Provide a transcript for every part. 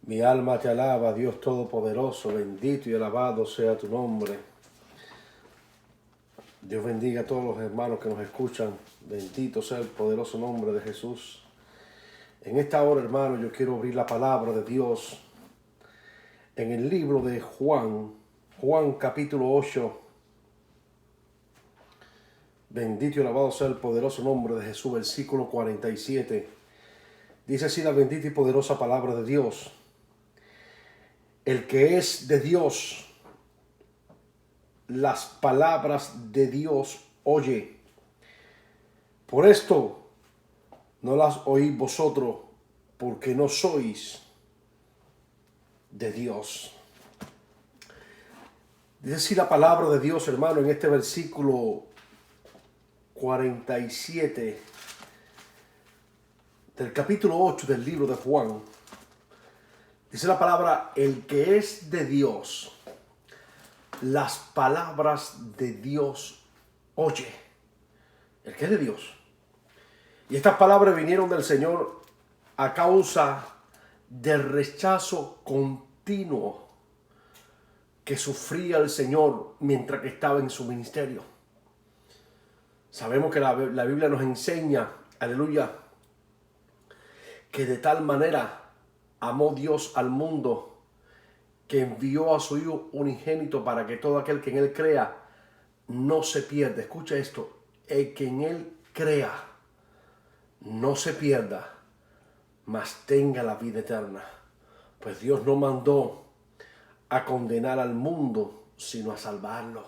Mi alma te alaba, Dios Todopoderoso, bendito y alabado sea tu nombre. Dios bendiga a todos los hermanos que nos escuchan. Bendito sea el poderoso nombre de Jesús. En esta hora, hermano, yo quiero abrir la palabra de Dios en el libro de Juan capítulo 8. Bendito y alabado sea el poderoso nombre de Jesús, versículo 47. Dice así la bendita y poderosa palabra de Dios. El que es de Dios, las palabras de Dios oye. Por esto no las oís vosotros, porque no sois de Dios. Dice así la palabra de Dios, hermano, en este versículo 47 del capítulo 8 del libro de Juan. Dice la palabra, el que es de Dios, las palabras de Dios oye. El que es de Dios. Y estas palabras vinieron del Señor a causa del rechazo continuo que sufría el Señor mientras que estaba en su ministerio. Sabemos que la Biblia nos enseña, aleluya, que de tal manera amó Dios al mundo que envió a su Hijo unigénito para que todo aquel que en Él crea no se pierda. Escucha esto, el que en Él crea no se pierda, mas tenga la vida eterna. Pues Dios no mandó a condenar al mundo, sino a salvarlo.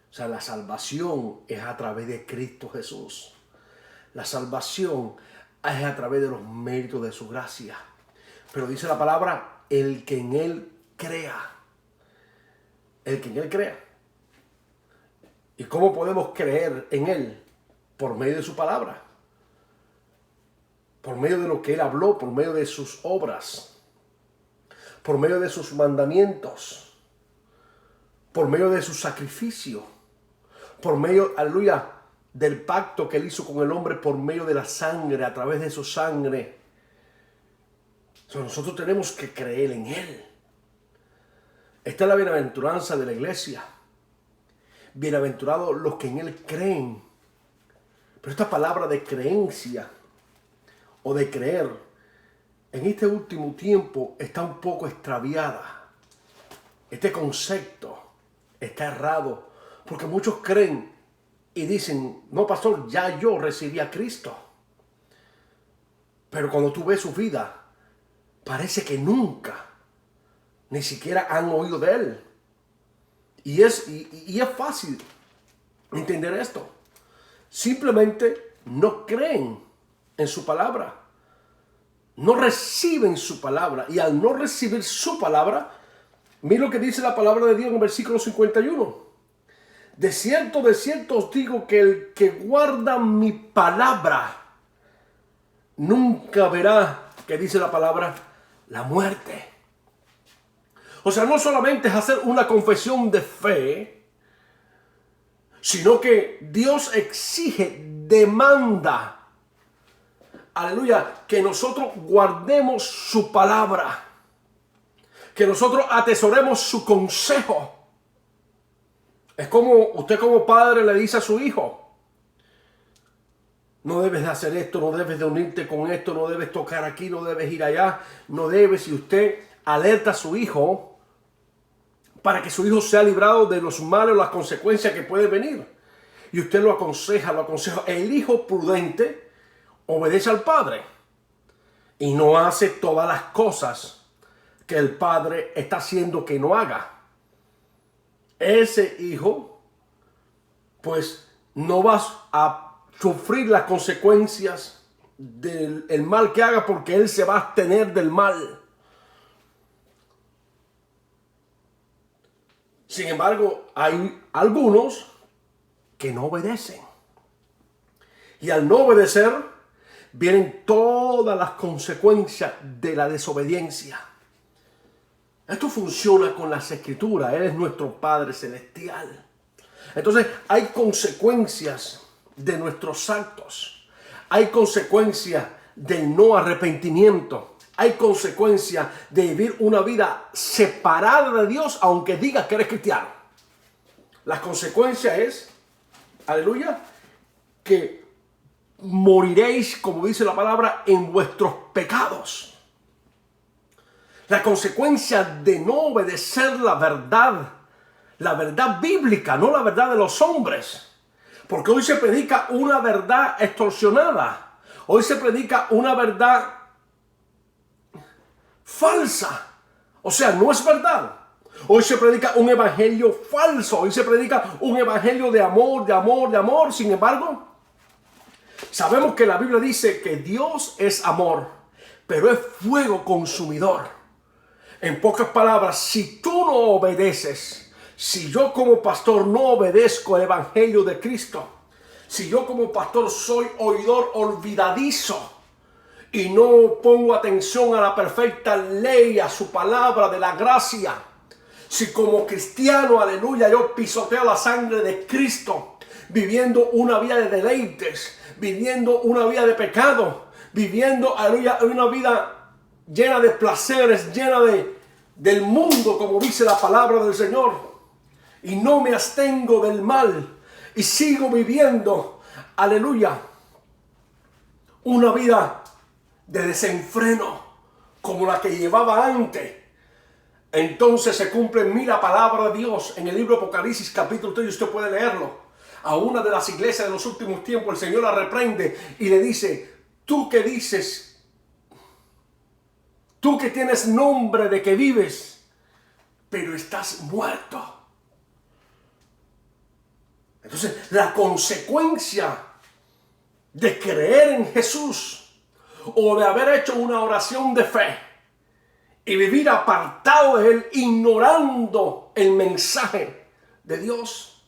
O sea, la salvación es a través de Cristo Jesús. La salvación es a través de los méritos de su gracia. Pero dice la palabra, el que en Él crea. El que en Él crea. ¿Y cómo podemos creer en Él? Por medio de su palabra. Por medio de lo que Él habló, por medio de sus obras. Por medio de sus mandamientos. Por medio de su sacrificio. Por medio, aleluya, del pacto que Él hizo con el hombre por medio de la sangre, a través de su sangre. Nosotros tenemos que creer en Él. Esta es la bienaventuranza de la iglesia. Bienaventurados los que en Él creen. Pero esta palabra de creencia o de creer en este último tiempo está un poco extraviada. Este concepto está errado porque muchos creen y dicen, no, pastor, ya yo recibí a Cristo. Pero cuando tú ves su vida, parece que nunca, ni siquiera han oído de Él. Y es fácil entender esto. Simplemente no creen en su palabra. No reciben su palabra. Y al no recibir su palabra, mira lo que dice la palabra de Dios en el versículo 51. De cierto os digo que el que guarda mi palabra nunca verá, que dice la palabra, la muerte. O sea, no solamente es hacer una confesión de fe, sino que Dios exige, demanda, aleluya, que nosotros guardemos su palabra, que nosotros atesoremos su consejo. Es como usted como padre le dice a su hijo, no debes de hacer esto, no debes de unirte con esto, no debes tocar aquí, no debes ir allá, no debes. Y usted alerta a su hijo para que su hijo sea librado de los males, las consecuencias que pueden venir. Y usted lo aconseja. El hijo prudente obedece al padre y no hace todas las cosas que el padre está haciendo que no haga. Ese hijo, pues, no va a sufrir las consecuencias del mal que haga, porque él se va a abstener del mal. Sin embargo, hay algunos que no obedecen. Y al no obedecer, vienen todas las consecuencias de la desobediencia. Esto funciona con las Escrituras. Él es nuestro Padre Celestial. Entonces, hay consecuencias de nuestros actos. Hay consecuencias del no arrepentimiento. hay consecuencia de vivir una vida separada de Dios, aunque digas que eres cristiano. La consecuencia es, aleluya, que moriréis, como dice la palabra, en vuestros pecados. La consecuencia de no obedecer la verdad bíblica, no la verdad de los hombres. Porque hoy se predica una verdad extorsionada. Hoy se predica una verdad falsa. O sea, no es verdad. Hoy se predica un evangelio falso. Hoy se predica un evangelio de amor, de amor, de amor. Sin embargo, sabemos que la Biblia dice que Dios es amor, pero es fuego consumidor. En pocas palabras, si tú no obedeces, si yo como pastor no obedezco el evangelio de Cristo, si yo como pastor soy oidor olvidadizo y no pongo atención a la perfecta ley, a su palabra de la gracia, si como cristiano, aleluya, yo pisoteo la sangre de Cristo, viviendo una vida de deleites, viviendo una vida de pecado, viviendo, aleluya, una vida llena de placeres, llena del mundo, como dice la palabra del Señor, y no me abstengo del mal, y sigo viviendo, aleluya, una vida de desenfreno, como la que llevaba antes. Entonces se cumple en mí la palabra de Dios en el libro de Apocalipsis capítulo 3, y usted puede leerlo. A una de las iglesias de los últimos tiempos el Señor la reprende y le dice: tú que dices, tú que tienes nombre de que vives, pero estás muerto. Entonces la consecuencia de creer en Jesús o de haber hecho una oración de fe y vivir apartado de Él, ignorando el mensaje de Dios,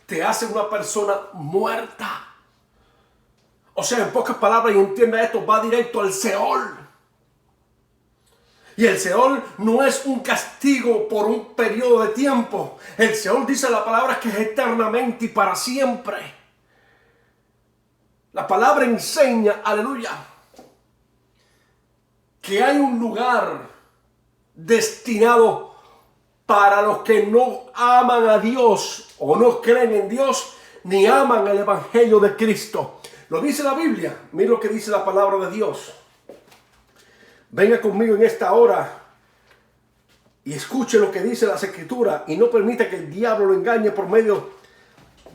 te hace una persona muerta. O sea, en pocas palabras, y entienda esto, va directo al Seol. Y el Seol no es un castigo por un periodo de tiempo. El Seol, dice la palabra, que es eternamente y para siempre. La palabra enseña, aleluya, que hay un lugar destinado para los que no aman a Dios o no creen en Dios ni aman el evangelio de Cristo. Lo dice la Biblia. Mira lo que dice la palabra de Dios. Venga conmigo en esta hora y escuche lo que dice las Escrituras y no permita que el diablo lo engañe por medio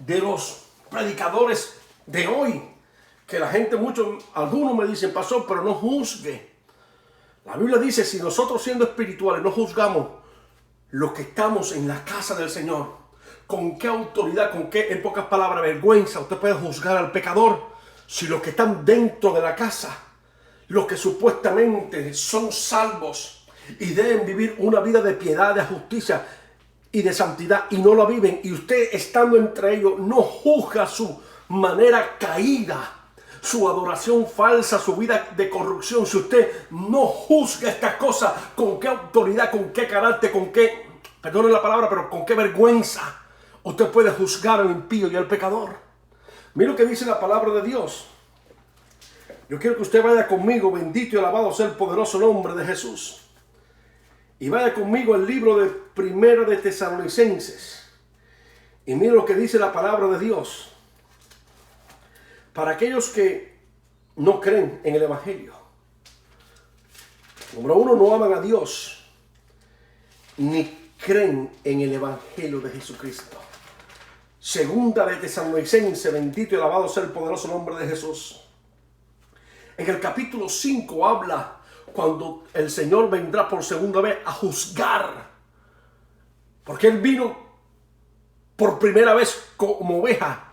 de los predicadores de hoy. Que la gente, algunos me dicen: pastor, pero no juzgue. La Biblia dice: si nosotros siendo espirituales no juzgamos los que estamos en la casa del Señor, ¿con qué autoridad, con qué, en pocas palabras, vergüenza usted puede juzgar al pecador? Si los que están dentro de la casa, los que supuestamente son salvos y deben vivir una vida de piedad, de justicia y de santidad, y no la viven, y usted estando entre ellos no juzga su manera caída, su adoración falsa, su vida de corrupción, si usted no juzga estas cosas, ¿con qué autoridad, con qué carácter, con qué, perdone la palabra, pero con qué vergüenza usted puede juzgar al impío y al pecador? Mira lo que dice la palabra de Dios. Yo quiero que usted vaya conmigo, bendito y alabado sea el poderoso nombre de Jesús. Y vaya conmigo al libro de Primera de Tesalonicenses. Y mira lo que dice la palabra de Dios. Para aquellos que no creen en el evangelio. Número uno, no aman a Dios, ni creen en el evangelio de Jesucristo. Segunda de Tesalonicenses, bendito y alabado sea el poderoso nombre de Jesús. En el capítulo 5 habla cuando el Señor vendrá por segunda vez a juzgar. Porque Él vino por primera vez como oveja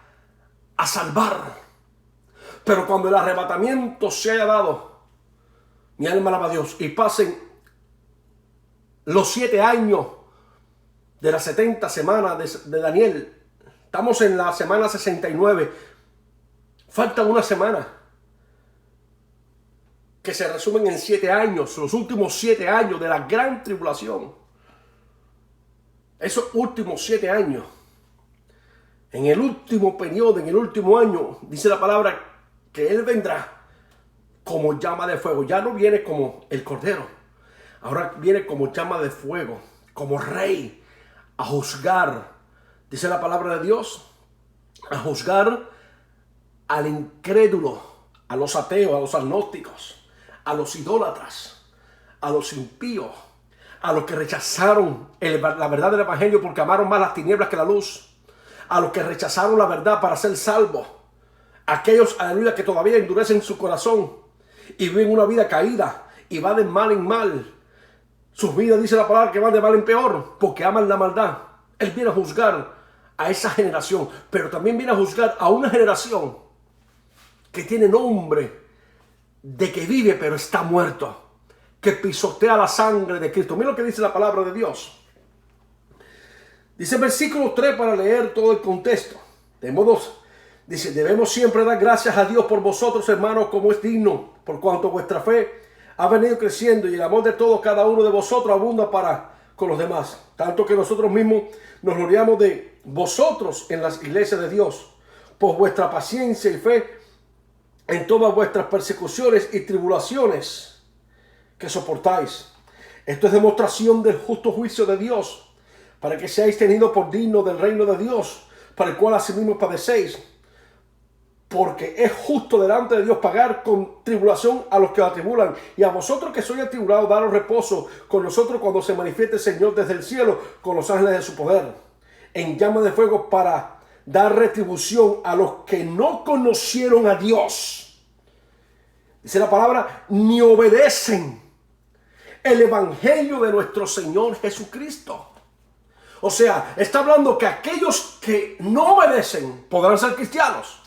a salvar. Pero cuando el arrebatamiento se haya dado, mi alma alaba a Dios, y pasen los 7 años de las 70 semanas de Daniel, estamos en la semana 69, falta una semana, que se resumen en 7 años, los últimos 7 años de la gran tribulación. Esos últimos 7 años, en el último periodo, en el último año, dice la palabra que Él vendrá como llama de fuego. Ya no viene como el cordero. Ahora viene como llama de fuego, como rey, a juzgar. Dice la palabra de Dios, a juzgar al incrédulo, a los ateos, a los agnósticos, a los idólatras, a los impíos, a los que rechazaron la verdad del evangelio porque amaron más las tinieblas que la luz, a los que rechazaron la verdad para ser salvos, aquellos, aleluya, que todavía endurecen su corazón y viven una vida caída y van de mal en mal. Sus vidas, dice la palabra, que van de mal en peor porque aman la maldad. Él viene a juzgar a esa generación, pero también viene a juzgar a una generación que tiene nombre de que vive pero está muerto, que pisotea la sangre de Cristo. Mira lo que dice la palabra de Dios. Dice el versículo 3 para leer todo el contexto. De modo, dice, debemos siempre dar gracias a Dios por vosotros, hermanos, como es digno, por cuanto vuestra fe ha venido creciendo y el amor de todos, cada uno de vosotros, abunda para con los demás. Tanto que nosotros mismos nos gloriamos de vosotros en las iglesias de Dios, por vuestra paciencia y fe en todas vuestras persecuciones y tribulaciones que soportáis. Esto es demostración del justo juicio de Dios, para que seáis tenidos por dignos del reino de Dios, para el cual asimismo padecéis. Porque es justo delante de Dios pagar con tribulación a los que atribulan, y a vosotros que sois atribulados, daros reposo con nosotros cuando se manifieste el Señor desde el cielo con los ángeles de su poder, en llama de fuego, para dar retribución a los que no conocieron a Dios. Dice la palabra, ni obedecen el evangelio de nuestro Señor Jesucristo. O sea, está hablando que aquellos que no obedecen podrán ser cristianos.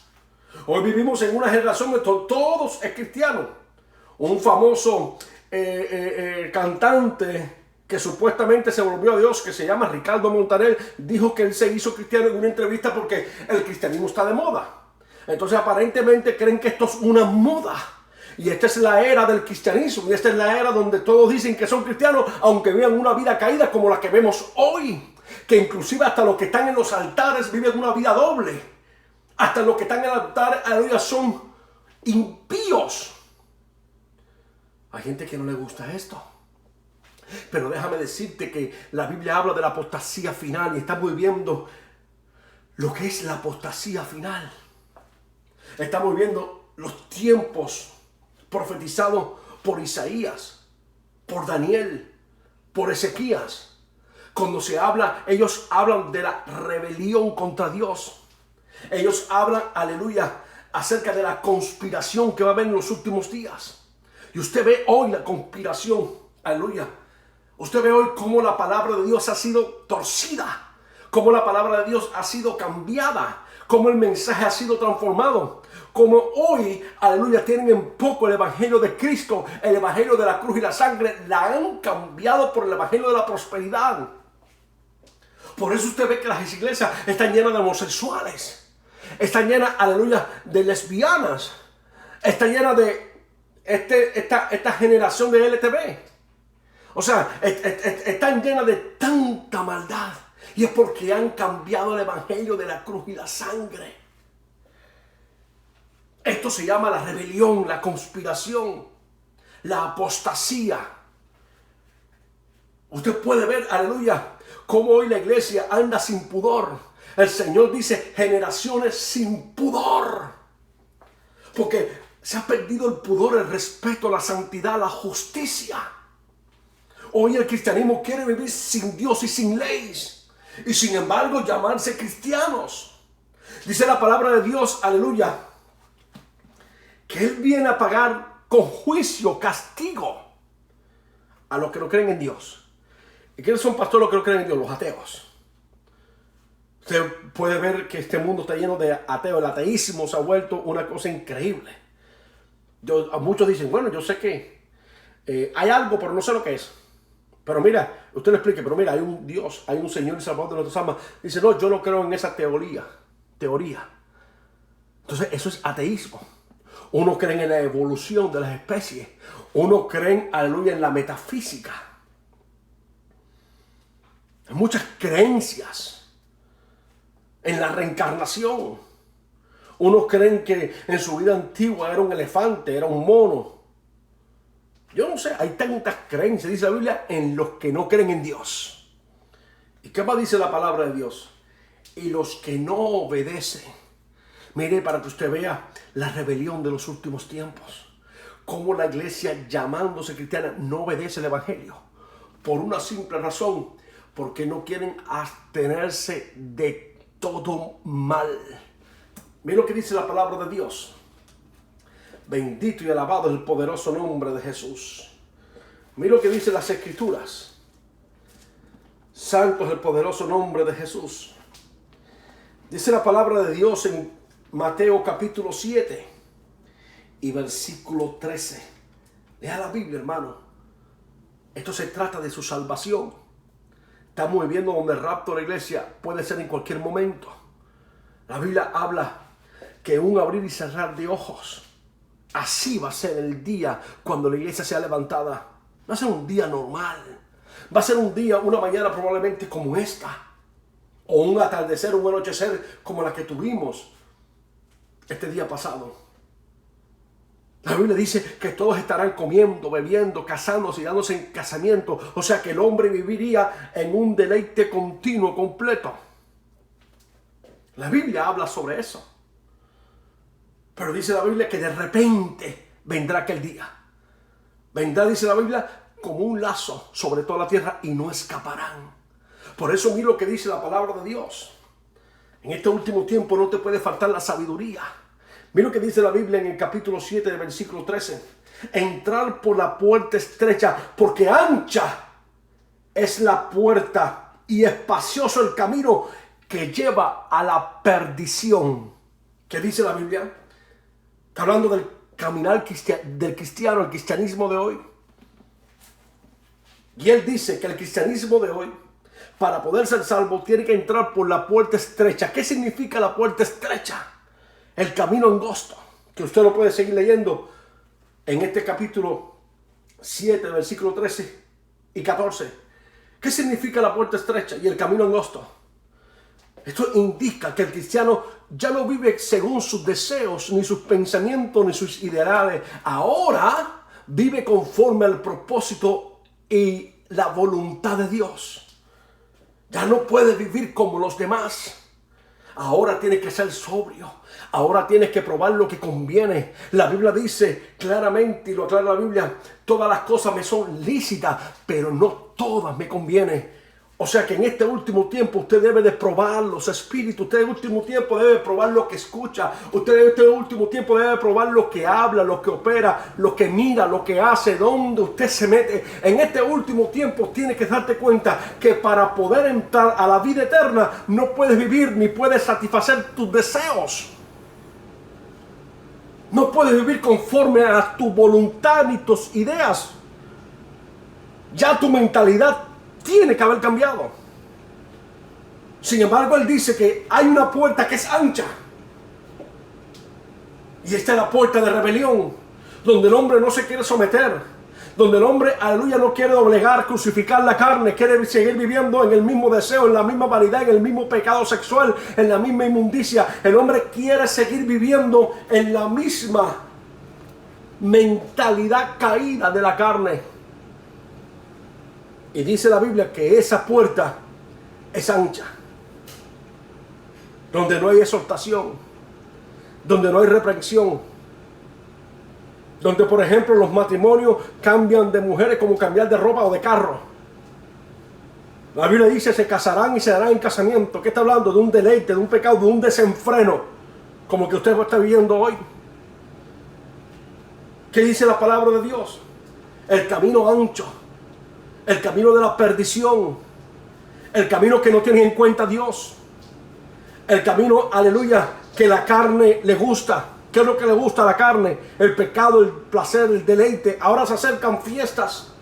Hoy vivimos en una generación donde todos es cristiano. Un famoso cantante que supuestamente se volvió a Dios, que se llama Ricardo Montaner, dijo que él se hizo cristiano en una entrevista porque el cristianismo está de moda. Entonces aparentemente creen que esto es una moda. Y esta es la era del cristianismo. Y esta es la era donde todos dicen que son cristianos, aunque vivan una vida caída como la que vemos hoy. Que inclusive hasta los que están en los altares viven una vida doble. Hasta los que están en el altar, aleluya, son impíos. Hay gente que no le gusta esto. Pero déjame decirte que la Biblia habla de la apostasía final y estamos viviendo lo que es la apostasía final. Estamos viviendo los tiempos profetizados por Isaías, por Daniel, por Ezequías. Cuando se habla, ellos hablan de la rebelión contra Dios. Ellos hablan, aleluya, acerca de la conspiración que va a haber en los últimos días. Y usted ve hoy la conspiración, aleluya. Usted ve hoy cómo la palabra de Dios ha sido torcida, cómo la palabra de Dios ha sido cambiada, cómo el mensaje ha sido transformado, como hoy, aleluya, tienen en poco el evangelio de Cristo, el evangelio de la cruz y la sangre, la han cambiado por el evangelio de la prosperidad. Por eso usted ve que las iglesias están llenas de homosexuales, están llenas, aleluya, de lesbianas, están llenas de esta generación de LTV. O sea, están llenas de tanta maldad. Y es porque han cambiado el evangelio de la cruz y la sangre. Esto se llama la rebelión, la conspiración, la apostasía. Usted puede ver, aleluya, cómo hoy la iglesia anda sin pudor. El Señor dice, generaciones sin pudor. Porque se ha perdido el pudor, el respeto, la santidad, la justicia. Hoy el cristianismo quiere vivir sin Dios y sin leyes. Y sin embargo llamarse cristianos. Dice la palabra de Dios, aleluya, que Él viene a pagar con juicio, castigo a los que no creen en Dios. ¿Y quiénes son, pastor, los que no creen en Dios? Los ateos. Usted puede ver que este mundo está lleno de ateos. El ateísmo se ha vuelto una cosa increíble. Muchos dicen, bueno, yo sé que hay algo, pero no sé lo que es. Pero mira, usted le explique, pero mira, hay un Dios, hay un Señor y Salvador de nuestras almas. Dice, no, yo no creo en esa teoría. Entonces, eso es ateísmo. Uno cree en la evolución de las especies. Uno cree, aleluya, en la metafísica. Hay muchas creencias en la reencarnación. Unos creen que en su vida antigua era un elefante, era un mono. Yo no sé, hay tantas creencias, dice la Biblia, en los que no creen en Dios. ¿Y qué más dice la palabra de Dios? Y los que no obedecen. Mire, para que usted vea la rebelión de los últimos tiempos. Cómo la iglesia, llamándose cristiana, no obedece el evangelio. Por una simple razón. Porque no quieren abstenerse de todo mal. Mire lo que dice la palabra de Dios. Bendito y alabado el poderoso nombre de Jesús. Mira lo que dice las Escrituras. Santo es el poderoso nombre de Jesús. Dice la palabra de Dios en Mateo capítulo 7 y versículo 13. Lea la Biblia, hermano. Esto se trata de su salvación. Estamos viviendo donde el rapto de la iglesia puede ser en cualquier momento. La Biblia habla que un abrir y cerrar de ojos. Así va a ser el día cuando la iglesia sea levantada. Va a ser un día normal. Va a ser un día, una mañana probablemente como esta. O un atardecer, un anochecer como la que tuvimos este día pasado. La Biblia dice que todos estarán comiendo, bebiendo, casándose y dándose en casamiento. O sea que el hombre viviría en un deleite continuo, completo. La Biblia habla sobre eso. Pero dice la Biblia que de repente vendrá aquel día. Vendrá, dice la Biblia, como un lazo sobre toda la tierra y no escaparán. Por eso mira lo que dice la palabra de Dios. En este último tiempo no te puede faltar la sabiduría. Mira lo que dice la Biblia en el capítulo 7, del versículo 13. Entrar por la puerta estrecha, porque ancha es la puerta y espacioso el camino que lleva a la perdición. ¿Qué dice la Biblia? Está hablando del caminar del cristiano, el cristianismo de hoy. Y él dice que el cristianismo de hoy, para poder ser salvo, tiene que entrar por la puerta estrecha. ¿Qué significa la puerta estrecha? El camino angosto, que usted lo puede seguir leyendo en este capítulo 7, versículo 13 y 14. ¿Qué significa la puerta estrecha y el camino angosto? Esto indica que el cristiano ya no vive según sus deseos, ni sus pensamientos, ni sus ideales. Ahora vive conforme al propósito y la voluntad de Dios. Ya no puede vivir como los demás. Ahora tiene que ser sobrio. Ahora tienes que probar lo que conviene. La Biblia dice claramente, y lo aclara la Biblia, todas las cosas me son lícitas, pero no todas me convienen. O sea que en este último tiempo usted debe de probar los espíritus. Usted en el último tiempo debe probar lo que escucha. Usted en este último tiempo debe probar lo que habla, lo que opera, lo que mira, lo que hace, dónde usted se mete. En este último tiempo tiene que darte cuenta que para poder entrar a la vida eterna no puedes vivir ni puedes satisfacer tus deseos. No puedes vivir conforme a tu voluntad ni tus ideas. Ya tu mentalidad tiene que haber cambiado. Sin embargo, él dice que hay una puerta que es ancha. Y esta es la puerta de rebelión, donde el hombre no se quiere someter. Donde el hombre, aleluya, no quiere doblegar, crucificar la carne, quiere seguir viviendo en el mismo deseo, en la misma vanidad, en el mismo pecado sexual, en la misma inmundicia. El hombre quiere seguir viviendo en la misma mentalidad caída de la carne. Y dice la Biblia que esa puerta es ancha, donde no hay exhortación, donde no hay reprensión. Donde, por ejemplo, los matrimonios cambian de mujeres como cambiar de ropa o de carro. La Biblia dice, se casarán y se darán en casamiento. ¿Qué está hablando? De un deleite, de un pecado, de un desenfreno, como que usted está viviendo hoy. ¿Qué dice la palabra de Dios? El camino ancho, el camino de la perdición, el camino que no tiene en cuenta a Dios, el camino, aleluya, que la carne le gusta. ¿Qué es lo que le gusta a la carne? El pecado, el placer, el deleite. Ahora se acercan fiestas.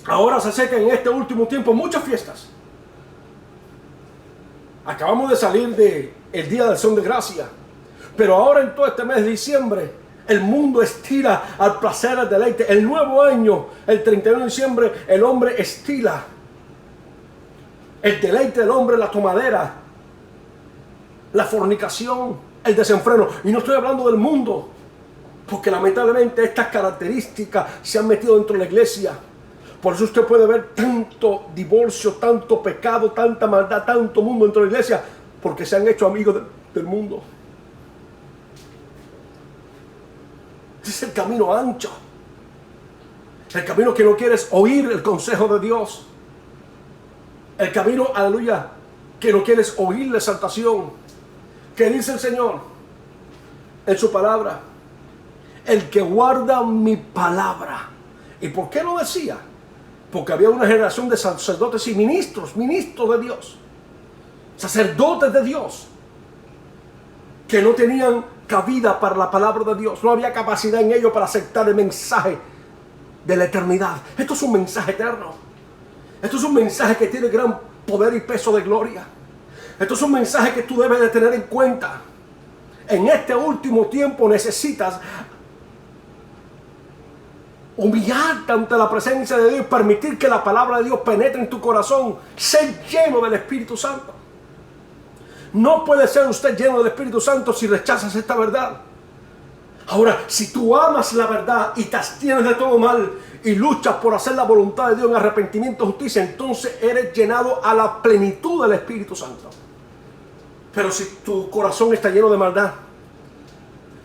Ahora se acercan en este último tiempo muchas fiestas. Acabamos de salir del Día de Acción de Gracia. Pero ahora en todo este mes de diciembre, el mundo estira al placer, al deleite. El nuevo año, el 31 de diciembre, el hombre estila el deleite del hombre, la tomadera, la fornicación, el desenfreno. Y no estoy hablando del mundo, porque lamentablemente estas características se han metido dentro de la iglesia. Por eso usted puede ver tanto divorcio, tanto pecado, tanta maldad, tanto mundo dentro de la iglesia, porque se han hecho amigos del mundo. Ese es el camino ancho. El camino que no quieres oír el consejo de Dios. El camino, aleluya, que no quieres oír la exaltación. Que dice el Señor en su palabra: el que guarda mi palabra. ¿Y por qué lo decía? Porque había una generación de sacerdotes y ministros de Dios, sacerdotes de Dios, que no tenían cabida para la palabra de Dios. No había capacidad en ellos para aceptar el mensaje de la eternidad. Esto es un mensaje eterno. Esto es un mensaje que tiene gran poder y peso de gloria. Esto es un mensaje que tú debes de tener en cuenta. En este último tiempo necesitas humillarte ante la presencia de Dios y permitir que la palabra de Dios penetre en tu corazón. Ser lleno del Espíritu Santo. No puede ser usted lleno del Espíritu Santo si rechazas esta verdad. Ahora, si tú amas la verdad y te abstienes de todo mal y luchas por hacer la voluntad de Dios en arrepentimiento y justicia, entonces eres llenado a la plenitud del Espíritu Santo. Pero si tu corazón está lleno de maldad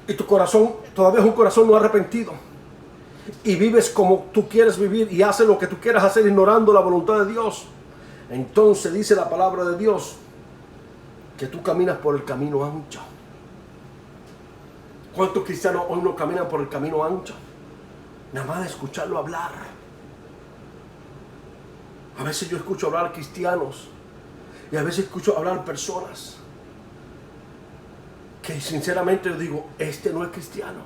y tu corazón todavía es un corazón no arrepentido y vives como tú quieres vivir y haces lo que tú quieras hacer ignorando la voluntad de Dios, entonces dice la palabra de Dios que tú caminas por el camino ancho. ¿Cuántos cristianos hoy no caminan por el camino ancho? Nada más de escucharlo hablar. A veces yo escucho hablar cristianos y a veces escucho hablar personas que sinceramente yo digo, este no es cristiano.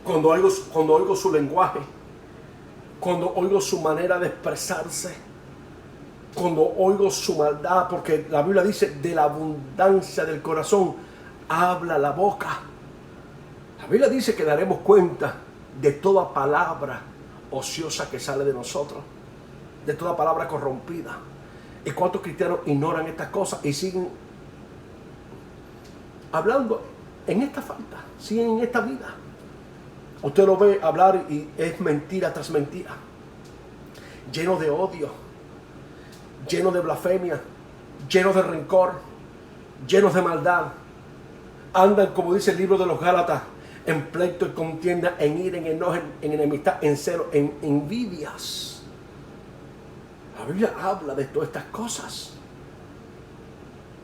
Cuando oigo su lenguaje, cuando oigo su manera de expresarse, cuando oigo su maldad, porque la Biblia dice, de la abundancia del corazón habla la boca. La Biblia dice que daremos cuenta de toda palabra ociosa que sale de nosotros, de toda palabra corrompida. ¿Y cuántos cristianos ignoran estas cosas y siguen hablando en esta falta, siguen en esta vida? Usted lo ve hablar y es mentira tras mentira, lleno de odio, lleno de blasfemia, lleno de rencor, llenos de maldad. Andan, como dice el libro de los Gálatas, en pleito y contienda, en ira, en enojo, en enemistad, en celo, en envidias. La Biblia habla de todas estas cosas.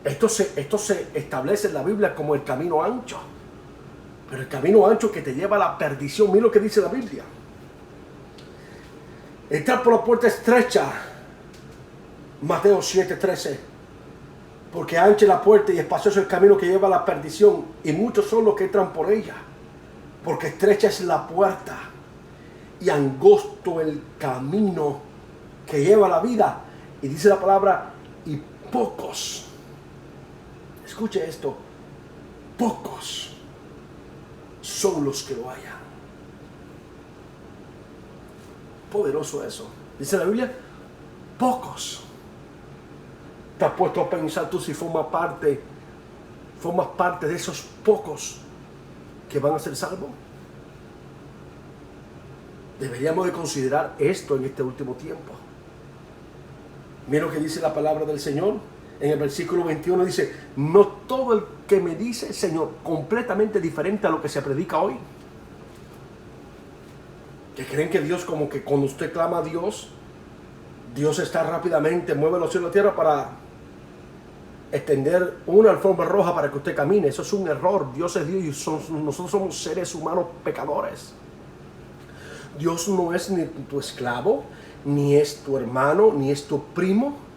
Esto se establece en la Biblia como el camino ancho. Pero el camino ancho que te lleva a la perdición, mira lo que dice la Biblia. Entrar por la puerta estrecha, Mateo 7:13. Porque ancha es la puerta y espacioso el camino que lleva a la perdición, y muchos son los que entran por ella. Porque estrecha es la puerta y angosto el camino que lleva a la vida. Y dice la palabra, y pocos, escuche esto, pocos son los que lo hallan. Poderoso eso. Dice la Biblia, pocos. ¿Te has puesto a pensar tú si formas parte de esos pocos que van a ser salvos? Deberíamos de considerar esto en este último tiempo. Mira lo que dice la palabra del Señor. En el versículo 21 dice, no todo el que me dice Señor, completamente diferente a lo que se predica hoy. Que creen que Dios, como que cuando usted clama a Dios, Dios está rápidamente, mueve los cielos y la tierra para extender una alfombra roja para que usted camine. Eso es un error. Dios es Dios y nosotros somos seres humanos pecadores. Dios no es ni tu esclavo, ni es tu hermano, ni es tu primo.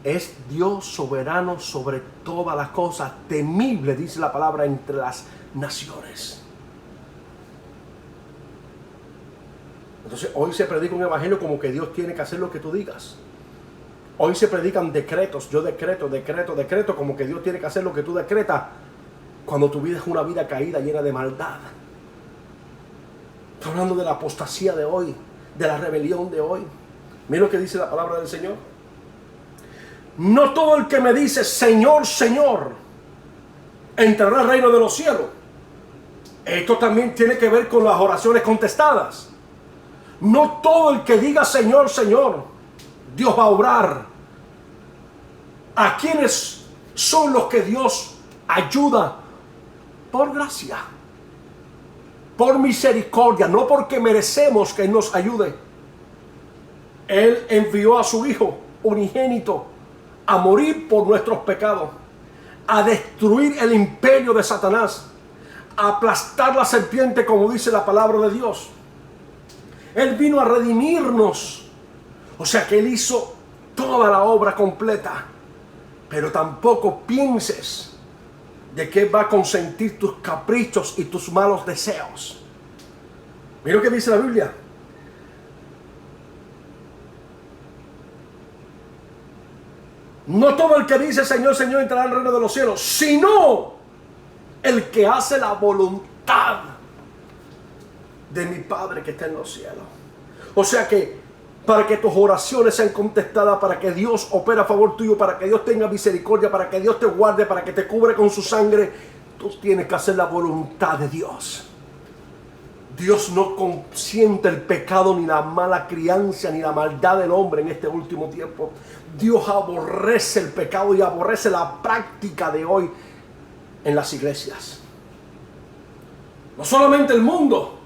Es Dios soberano sobre todas las cosas, temible, dice la palabra, entre las naciones. Entonces hoy se predica un evangelio como que Dios tiene que hacer lo que tú digas. Hoy se predican decretos, yo decreto, como que Dios tiene que hacer lo que tú decretas, cuando tu vida es una vida caída, llena de maldad. Está hablando de la apostasía de hoy, de la rebelión de hoy. Mira lo que dice la palabra del Señor. No todo el que me dice Señor, Señor, entrará al reino de los cielos. Esto también tiene que ver con las oraciones contestadas. No todo el que diga Señor, Señor, Dios va a obrar. ¿A quiénes son los que Dios ayuda? Por gracia, por misericordia, no porque merecemos que Él nos ayude. Él envió a su Hijo unigénito a morir por nuestros pecados, a destruir el imperio de Satanás, a aplastar la serpiente, como dice la palabra de Dios. Él vino a redimirnos. O sea que Él hizo toda la obra completa. Pero tampoco pienses de que Él va a consentir tus caprichos y tus malos deseos. Mira lo que dice la Biblia. No todo el que dice Señor, Señor entrará al reino de los cielos, sino el que hace la voluntad de mi Padre que está en los cielos. O sea que para que tus oraciones sean contestadas, para que Dios opere a favor tuyo, para que Dios tenga misericordia, para que Dios te guarde, para que te cubre con su sangre, tú tienes que hacer la voluntad de Dios. Dios no consiente el pecado, ni la mala crianza, ni la maldad del hombre en este último tiempo. Dios aborrece el pecado y aborrece la práctica de hoy en las iglesias. No solamente el mundo,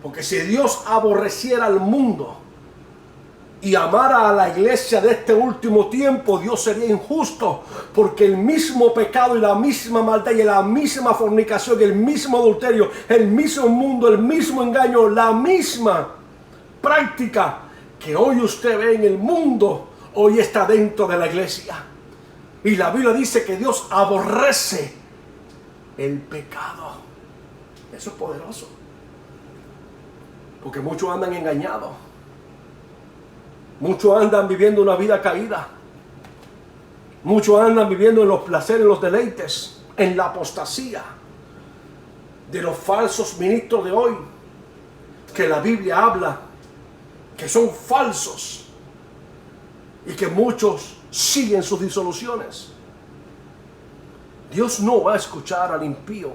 porque si Dios aborreciera al mundo y amara a la iglesia de este último tiempo, Dios sería injusto, porque el mismo pecado y la misma maldad y la misma fornicación y el mismo adulterio, el mismo mundo, el mismo engaño, la misma práctica que hoy usted ve en el mundo, hoy está dentro de la iglesia. Y la Biblia dice que Dios aborrece el pecado. Eso es poderoso, porque muchos andan engañados. Muchos andan viviendo una vida caída. Muchos andan viviendo en los placeres, en los deleites, en la apostasía de los falsos ministros de hoy, que la Biblia habla que son falsos y que muchos siguen sus disoluciones. Dios no va a escuchar al impío.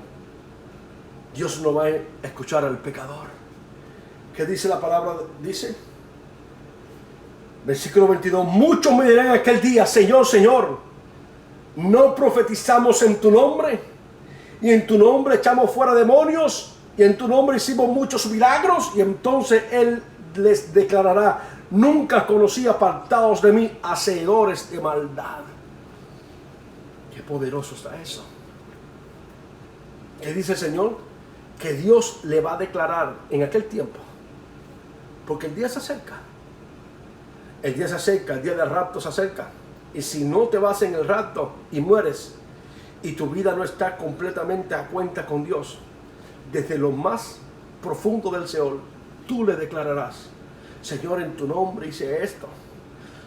Dios no va a escuchar al pecador. ¿Qué dice la palabra? Dice, versículo 22, muchos me dirán aquel día, Señor, Señor, ¿no profetizamos en tu nombre? Y en tu nombre echamos fuera demonios, y en tu nombre hicimos muchos milagros. Y entonces Él les declarará, nunca conocí, apartados de mí, hacedores de maldad. Qué poderoso está eso. ¿Qué dice el Señor? Que Dios le va a declarar en aquel tiempo, porque el día se acerca. El día se acerca, el día del rapto se acerca. Y si no te vas en el rapto y mueres, y tu vida no está completamente a cuenta con Dios, desde lo más profundo del Seol, tú le declararás, Señor, en tu nombre hice esto.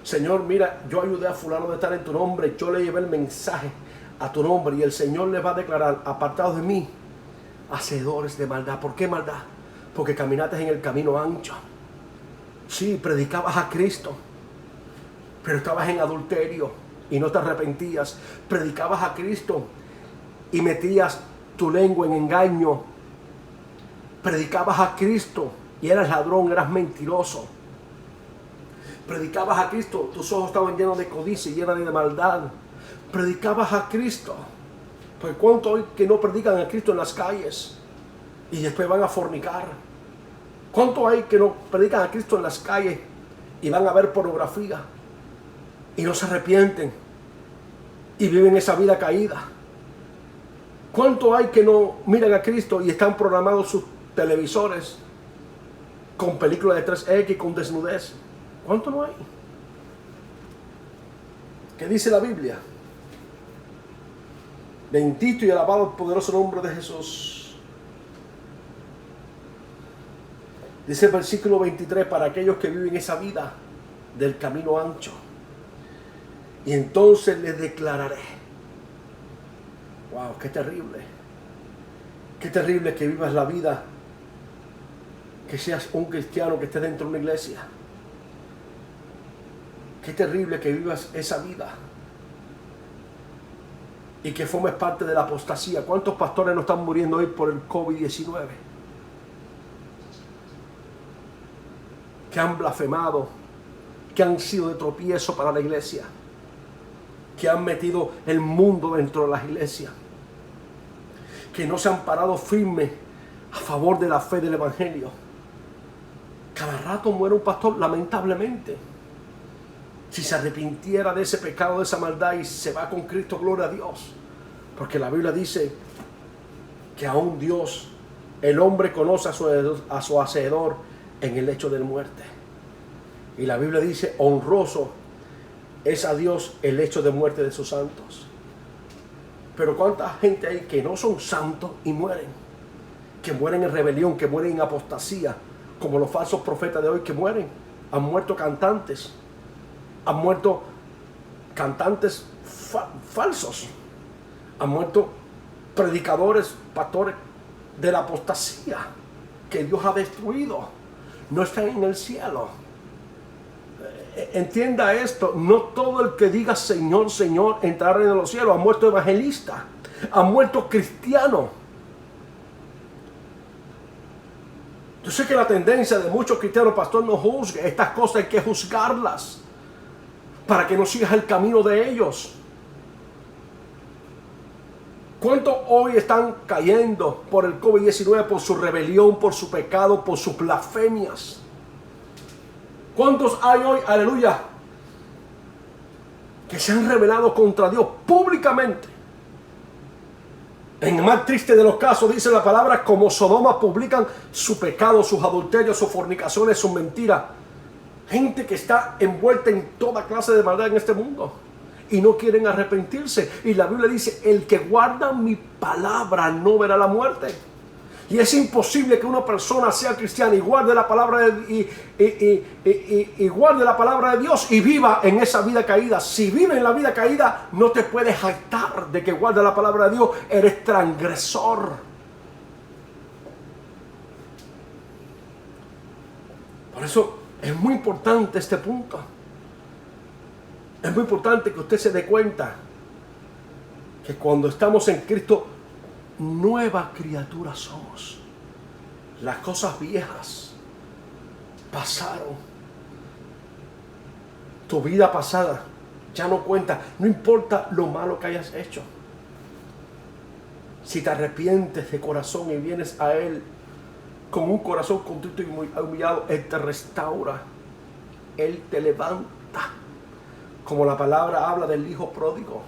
Señor, mira, yo ayudé a fulano de estar en tu nombre, yo le llevé el mensaje a tu nombre. Y el Señor le va a declarar, apartados de mí, hacedores de maldad. ¿Por qué maldad? Porque caminaste en el camino ancho. Sí, predicabas a Cristo, pero estabas en adulterio y no te arrepentías. Predicabas a Cristo y metías tu lengua en engaño. Predicabas a Cristo y eras ladrón, eras mentiroso. Predicabas a Cristo, tus ojos estaban llenos de codicia y llenos de maldad. Predicabas a Cristo. Pues cuánto hoy que no predican a Cristo en las calles y después van a fornicar. ¿Cuánto hay que no predican a Cristo en las calles y van a ver pornografía y no se arrepienten y viven esa vida caída? ¿Cuánto hay que no miran a Cristo y están programados sus televisores con películas de 3X, con desnudez? ¿Cuánto no hay? ¿Qué dice la Biblia? Bendito y alabado el poderoso nombre de Jesús. Dice el versículo 23, para aquellos que viven esa vida del camino ancho. Y entonces les declararé. Wow, qué terrible. Qué terrible que vivas la vida, que seas un cristiano que esté dentro de una iglesia Qué terrible que vivas esa vida y que formes parte de la apostasía. ¿Cuántos pastores no están muriendo hoy por el COVID-19? Que han blasfemado, que han sido de tropiezo para la iglesia, que han metido el mundo dentro de las iglesias, que no se han parado firmes a favor de la fe del evangelio. Cada rato muere un pastor, lamentablemente. Si se arrepintiera de ese pecado, de esa maldad y se va con Cristo, gloria a Dios. Porque la Biblia dice que aún Dios, el hombre conoce a su hacedor en el lecho de muerte. Y la Biblia dice, honroso es a Dios el hecho de muerte de sus santos. Pero cuánta gente hay que no son santos y mueren. Que mueren en rebelión, que mueren en apostasía. Como los falsos profetas de hoy que mueren. Han muerto cantantes. Han muerto cantantes falsos. Han muerto predicadores, pastores de la apostasía que Dios ha destruido. No están en el cielo. Entienda esto, no todo el que diga Señor, Señor entrará en los cielos. Han muerto evangelistas, han muerto cristianos. Yo sé que la tendencia de muchos cristianos, pastor, no juzgue. Estas cosas hay que juzgarlas para que no sigas el camino de ellos. ¿Cuántos hoy están cayendo por el COVID-19, por su rebelión, por su pecado, por sus blasfemias? ¿Cuántos hay hoy, aleluya, que se han rebelado contra Dios públicamente? En el más triste de los casos, dice la palabra, como Sodoma publican su pecado, sus adulterios, sus fornicaciones, sus mentiras. Gente que está envuelta en toda clase de maldad en este mundo y no quieren arrepentirse. Y la Biblia dice, el que guarda mi palabra no verá la muerte. Y es imposible que una persona sea cristiana y guarde la palabra y guarde la palabra de Dios y viva en esa vida caída. Si vive en la vida caída, no te puedes jactar de que guarda la palabra de Dios. Eres transgresor. Por eso es muy importante este punto. Es muy importante que usted se dé cuenta que cuando estamos en Cristo, nueva criatura somos. Las cosas viejas pasaron. Tu vida pasada ya no cuenta. No importa lo malo que hayas hecho. Si te arrepientes de corazón y vienes a Él con un corazón contrito y muy humillado, Él te restaura. Él te levanta. Como la palabra habla del hijo pródigo.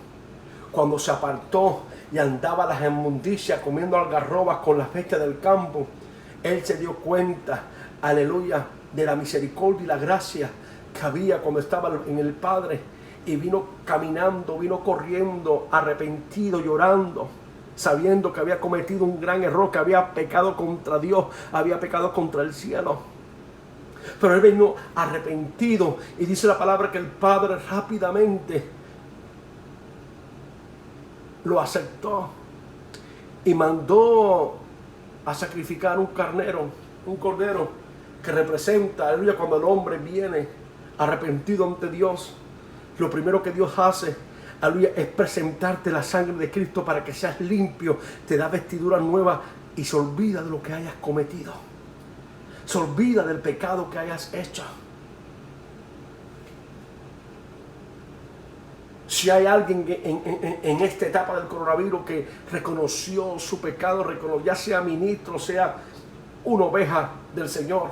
Cuando se apartó y andaba a las inmundicias comiendo algarrobas con las bestias del campo, Él se dio cuenta, aleluya, de la misericordia y la gracia que había cuando estaba en el Padre, y vino caminando, vino corriendo, arrepentido, llorando, sabiendo que había cometido un gran error, que había pecado contra Dios, había pecado contra el cielo. Pero Él vino arrepentido, y dice la palabra que el Padre rápidamente lo aceptó y mandó a sacrificar un cordero que representa, aleluya, cuando el hombre viene arrepentido ante Dios. Lo primero que Dios hace, aleluya, es presentarte la sangre de Cristo para que seas limpio, te da vestidura nueva y se olvida de lo que hayas cometido, se olvida del pecado que hayas hecho. Si hay alguien en esta etapa del coronavirus que reconoció su pecado, ya sea ministro, sea una oveja del Señor,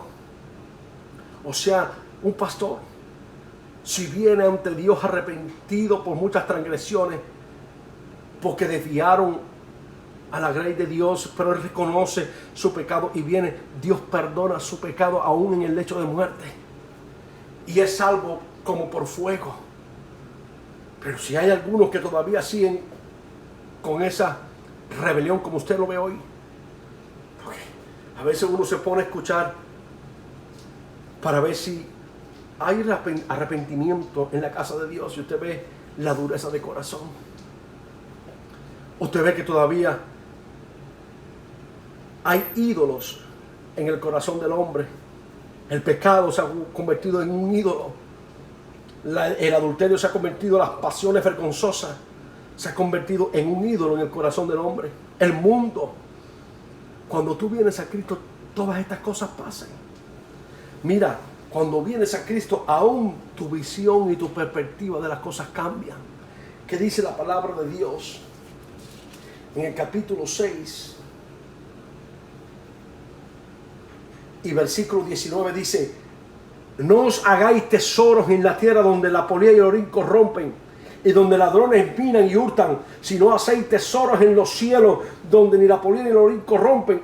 o sea un pastor, si viene ante Dios arrepentido por muchas transgresiones, porque desviaron a la grey de Dios, pero él reconoce su pecado y viene, Dios perdona su pecado aún en el lecho de muerte y es salvo como por fuego. Pero si hay algunos que todavía siguen con esa rebelión como usted lo ve hoy, porque a veces uno se pone a escuchar para ver si hay arrepentimiento en la casa de Dios, y usted ve la dureza de corazón. Usted ve que todavía hay ídolos en el corazón del hombre. El pecado se ha convertido en un ídolo. El adulterio se ha convertido, las pasiones vergonzosas, se ha convertido en un ídolo en el corazón del hombre. El mundo. Cuando tú vienes a Cristo, todas estas cosas pasan. Mira, cuando vienes a Cristo, aún tu visión y tu perspectiva de las cosas cambian. ¿Qué dice la palabra de Dios? En el capítulo 6 y versículo 19 dice: no os hagáis tesoros en la tierra donde la polilla y el orín corrompen y donde ladrones minan y hurtan, sino hacéis tesoros en los cielos donde ni la polilla ni el orín corrompen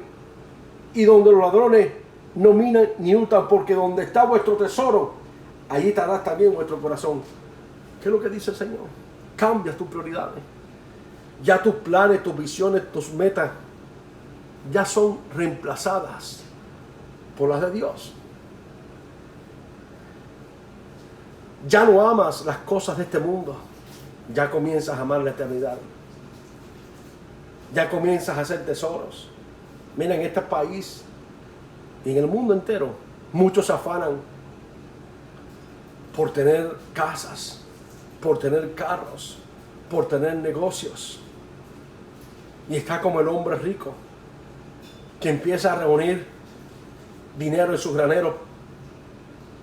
y donde los ladrones no minan ni hurtan, porque donde está vuestro tesoro, allí estará también vuestro corazón. ¿Qué es lo que dice el Señor? Cambia tus prioridades. Ya tus planes, tus visiones, tus metas ya son reemplazadas por las de Dios. Ya no amas las cosas de este mundo, ya comienzas a amar la eternidad. Ya comienzas a hacer tesoros. Mira, en este país y en el mundo entero, muchos se afanan por tener casas, por tener carros, por tener negocios. Y está como el hombre rico que empieza a reunir dinero en sus graneros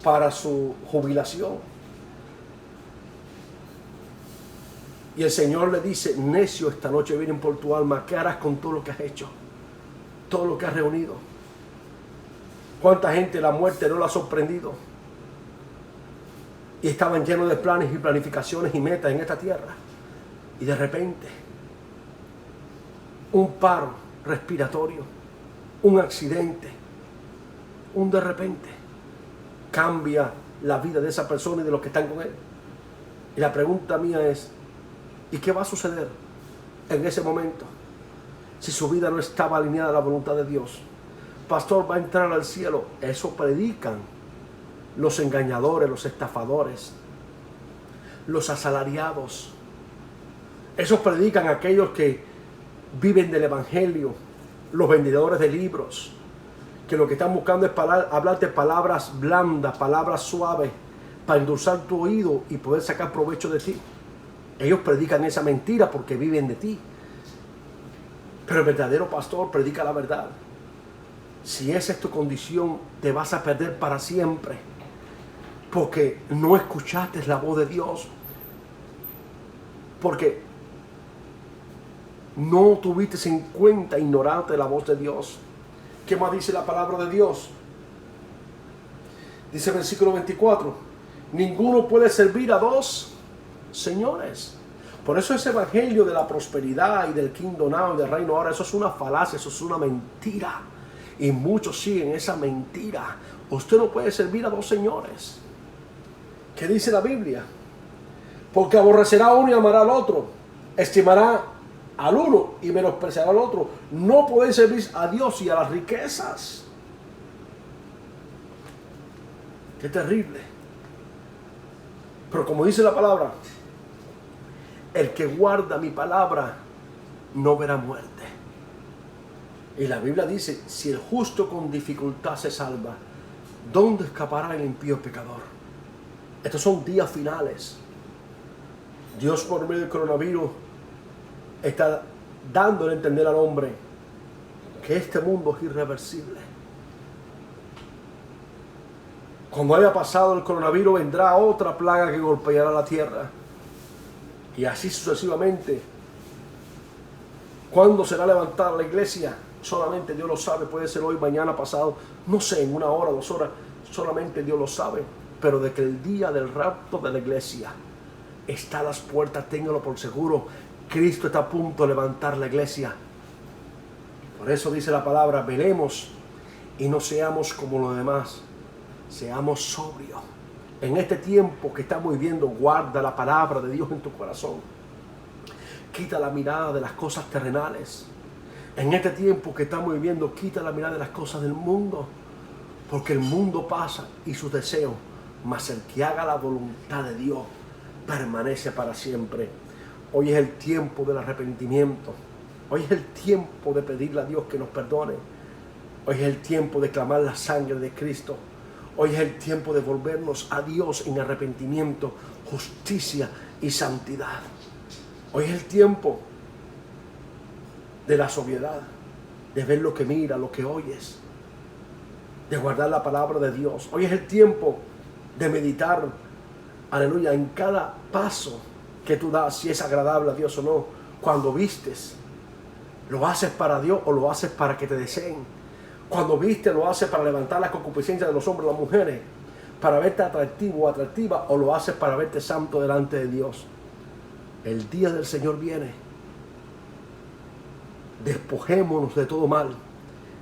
para su jubilación. Y el Señor le dice: necio, esta noche vienen por tu alma. ¿Qué harás con todo lo que has hecho? Todo lo que has reunido. ¿Cuánta gente la muerte no la ha sorprendido? Y estaban llenos de planes y planificaciones y metas en esta tierra. Y de repente, un paro respiratorio, un accidente, un de repente, cambia la vida de esa persona y de los que están con él. Y la pregunta mía es: ¿y qué va a suceder en ese momento si su vida no estaba alineada a la voluntad de Dios? Pastor, va a entrar al cielo. Eso predican los engañadores, los estafadores, los asalariados. Eso predican aquellos que viven del evangelio, los vendedores de libros, que lo que están buscando es hablarte palabras blandas, palabras suaves, para endulzar tu oído y poder sacar provecho de ti. Ellos predican esa mentira porque viven de ti. Pero el verdadero pastor predica la verdad. Si esa es tu condición, te vas a perder para siempre, porque no escuchaste la voz de Dios, porque no tuviste en cuenta, ignoraste la voz de Dios. ¿Qué más dice la palabra de Dios? Dice el versículo 24: ninguno puede servir a dos señores. Por eso ese evangelio de la prosperidad y del kingdom now y del reino ahora, eso es una falacia, eso es una mentira. Y muchos siguen esa mentira. Usted no puede servir a dos señores. ¿Qué dice la Biblia? Porque aborrecerá a uno y amará al otro. Estimará al uno y menospreciará al otro. No podéis servir a Dios y a las riquezas. Qué terrible. Pero como dice la palabra, el que guarda mi palabra no verá muerte. Y la Biblia dice: si el justo con dificultad se salva, ¿dónde escapará el impío pecador? Estos son días finales. Dios, por medio del coronavirus, está dándole a entender al hombre que este mundo es irreversible. Cuando haya pasado el coronavirus, vendrá otra plaga que golpeará la tierra. Y así sucesivamente. ¿Cuándo será levantada la iglesia? Solamente Dios lo sabe. Puede ser hoy, mañana, pasado, no sé, en 1 hora, 2 horas. Solamente Dios lo sabe. Pero de que el día del rapto de la iglesia está a las puertas, téngalo por seguro. Cristo está a punto de levantar la iglesia. Por eso dice la palabra: velemos y no seamos como los demás. Seamos sobrios. En este tiempo que estamos viviendo, guarda la palabra de Dios en tu corazón. Quita la mirada de las cosas terrenales. En este tiempo que estamos viviendo, quita la mirada de las cosas del mundo. Porque el mundo pasa y sus deseos, mas el que haga la voluntad de Dios permanece para siempre. Hoy es el tiempo del arrepentimiento. Hoy es el tiempo de pedirle a Dios que nos perdone. Hoy es el tiempo de clamar la sangre de Cristo. Hoy es el tiempo de volvernos a Dios en arrepentimiento, justicia y santidad. Hoy es el tiempo de la sobriedad, de ver lo que mira, lo que oyes, de guardar la palabra de Dios. Hoy es el tiempo de meditar, aleluya, en cada paso que tú das, si es agradable a Dios o no. Cuando vistes, ¿lo haces para Dios o lo haces para que te deseen? Cuando viste, ¿lo haces para levantar la concupiscencia de los hombres y las mujeres? ¿Para verte atractivo o atractiva? ¿O lo haces para verte santo delante de Dios? El día del Señor viene. Despojémonos de todo mal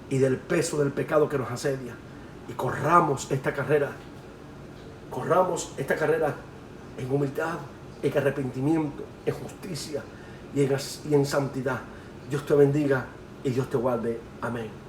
y del peso del pecado que nos asedia. Y corramos esta carrera. Corramos esta carrera en humildad, en arrepentimiento, en justicia y en santidad. Dios te bendiga y Dios te guarde. Amén.